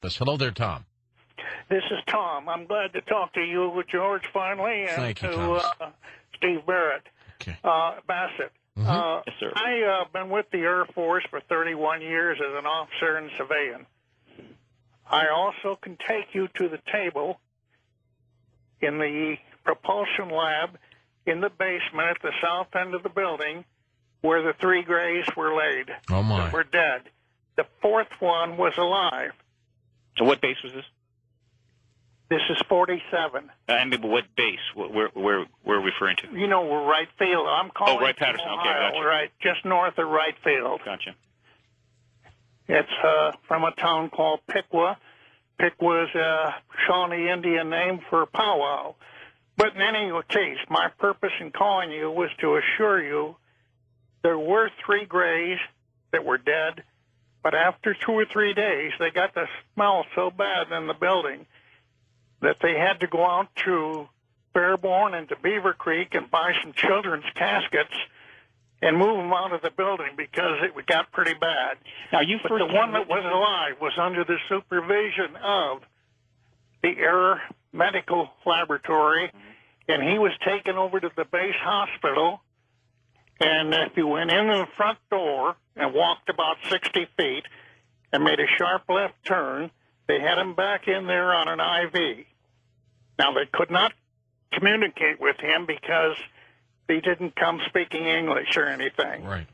us. Hello there, Tom. This is Tom. I'm glad to talk to you, George, finally, and Thank you, to Steve Barrett, Okay. Bassett. Mm-hmm. Yes, sir. I've been with the Air Force for 31 years as an officer and civilian. I also can take you to the table in the propulsion lab in the basement at the south end of the building where the 3 grays were laid. Oh, my. That were dead. The 4th one was alive. So what base was this? This is 47. I mean, what base? Where we're referring to? You know, we're right field. I'm calling Wright from Patterson. Okay, Ohio, gotcha. right, just north of right field. Gotcha. It's from a town called Piqua. Piqua is a Shawnee Indian name for powwow. But in any case, my purpose in calling you was to assure you there were 3 grays that were dead, but after 2 or 3 days, they got the smell so bad in the building that they had to go out to Fairborn and to Beaver Creek and buy some children's caskets and move them out of the building because it got pretty bad. Now, you But first the one that was alive was under the supervision of the Air Medical Laboratory, and he was taken over to the base hospital. And if you went in the front door and walked about 60 feet and made a sharp left turn, they had him back in there on an IV. Now, they could not communicate with him because he didn't come speaking English or anything. Right.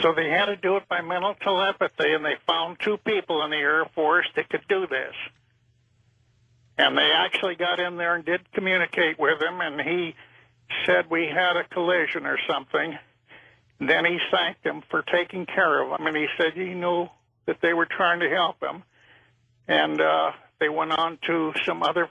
So they had to do it by mental telepathy, and they found 2 people in the Air Force that could do this. And they actually got in there and did communicate with him, and he said we had a collision or something. And then he thanked them for taking care of him, and he said he knew that they were trying to help him. And they went on to some other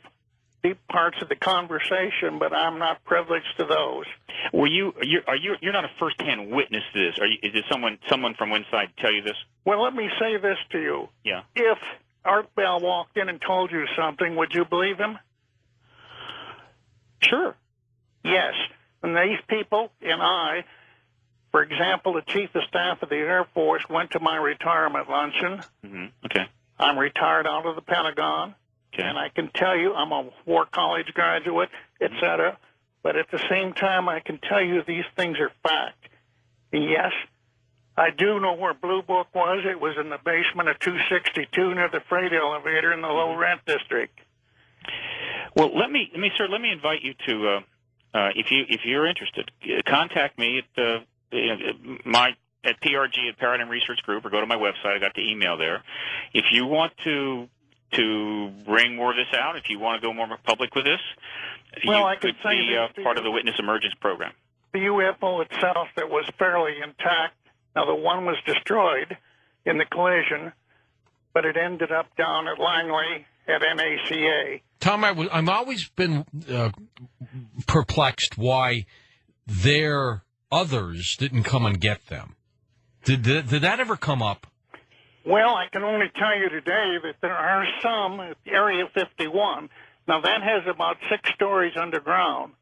deep parts of the conversation, but I'm not privileged to those. Were you're not a first-hand witness to this? Is it someone from inside tell you this? Well, let me say this to you. Yeah. If Art Bell walked in and told you something, would you believe him? Sure. Yes. And these people and I, for example, the Chief of Staff of the Air Force went to my retirement luncheon. Mm-hmm. Okay. I'm retired out of the Pentagon. Okay. And I can tell you I'm a war college graduate, et cetera. But at the same time, I can tell you these things are fact. And yes, I do know where Blue Book was. It was in the basement of 262 near the freight elevator in the low rent district. Well, let me invite you to, if you're interested, contact me at at PRG at Paradigm Research Group, or go to my website. I got the email there. If you want to bring more of this out, if you want to go more public with this, well, you could be part of the Witness Emergence Program. The UFO itself that was fairly intact. Now, the one was destroyed in the collision, but it ended up down at Langley at NACA. Tom, I've always been perplexed why their others didn't come and get them. Did that ever come up? Well, I can only tell you today that there are some at Area 51. Now, that has about 6 stories underground.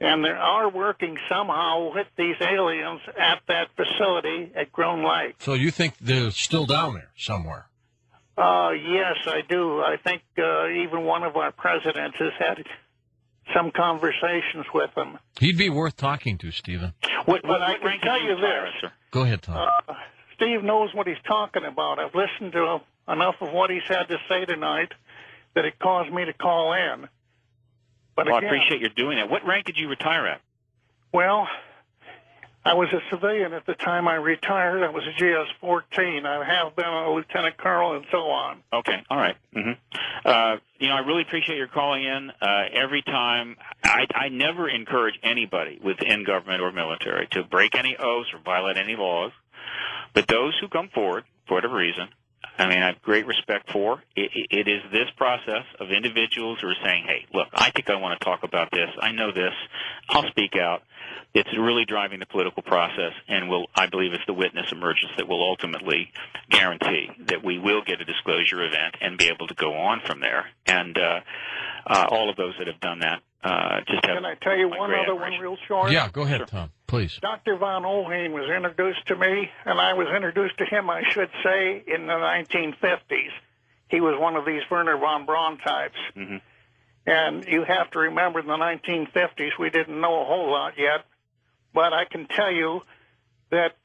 And they are working somehow with these aliens at that facility at Grown Lake. So you think they're still down there somewhere? Yes, I do. I think even one of our presidents has had some conversations with them. He'd be worth talking to, Stephen. But I can tell you this. Go ahead, Tom. Steve knows what he's talking about. I've listened to enough of what he's had to say tonight that it caused me to call in. But well, again, I appreciate you doing that. What rank did you retire at? Well, I was a civilian at the time I retired. I was a GS-14. I have been a lieutenant colonel and so on. Okay, all right. I really appreciate your calling in. Every time, I never encourage anybody within government or military to break any oaths or violate any laws. But those who come forward, for whatever reason, I have great respect for. It is this process of individuals who are saying, hey, look, I think I want to talk about this. I know this. I'll speak out. It's really driving the political process, and I believe it's the witness emergence that will ultimately guarantee that we will get a disclosure event and be able to go on from there. And all of those that have done that just have. Can I tell you one other one real short? Yeah, go ahead, Sure. Tom, please. Dr. Von Olheim was introduced to me, and I was introduced to him, I should say, in the 1950s. he was one of these Werner von Braun types. Mm-hmm. And you have to remember, in the 1950s, we didn't know a whole lot yet. But I can tell you that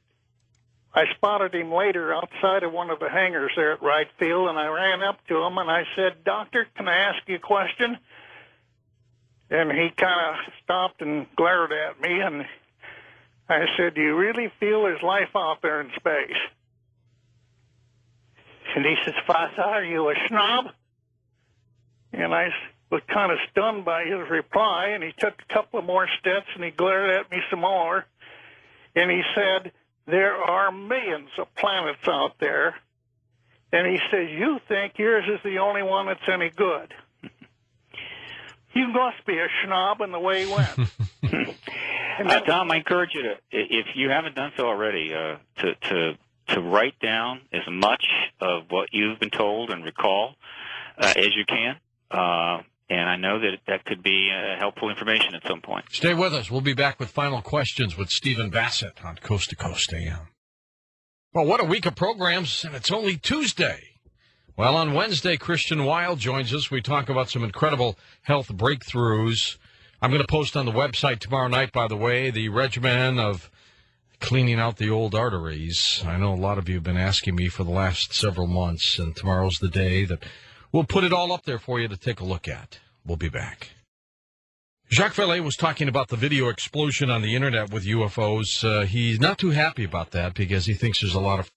I spotted him later outside of one of the hangars there at right field, and I ran up to him and I said, "Doctor, can I ask you a question?" And he kind of stopped and glared at me, and I said, "Do you really feel there's life out there in space?" And he says, "Foss, are you a snob?" And I was kind of stunned by his reply, and he took a couple of more steps, and he glared at me some more, and he said, "There are millions of planets out there," and he says, "You think yours is the only one that's any good. You must be a snob," in the way he went. Tom, I encourage you to, if you haven't done so already, to write down as much of what you've been told and recall as you can. And I know that could be helpful information at some point. Stay with us. We'll be back with final questions with Stephen Bassett on Coast to Coast AM. Well, what a week of programs, and it's only Tuesday. Well, on Wednesday, Christian Weil joins us. We talk about some incredible health breakthroughs. I'm going to post on the website tomorrow night, by the way, the regimen of cleaning out the old arteries. I know a lot of you have been asking me for the last several months, and tomorrow's the day that we'll put it all up there for you to take a look at. We'll be back. Jacques Vallée was talking about the video explosion on the Internet with UFOs. He's not too happy about that because he thinks there's a lot of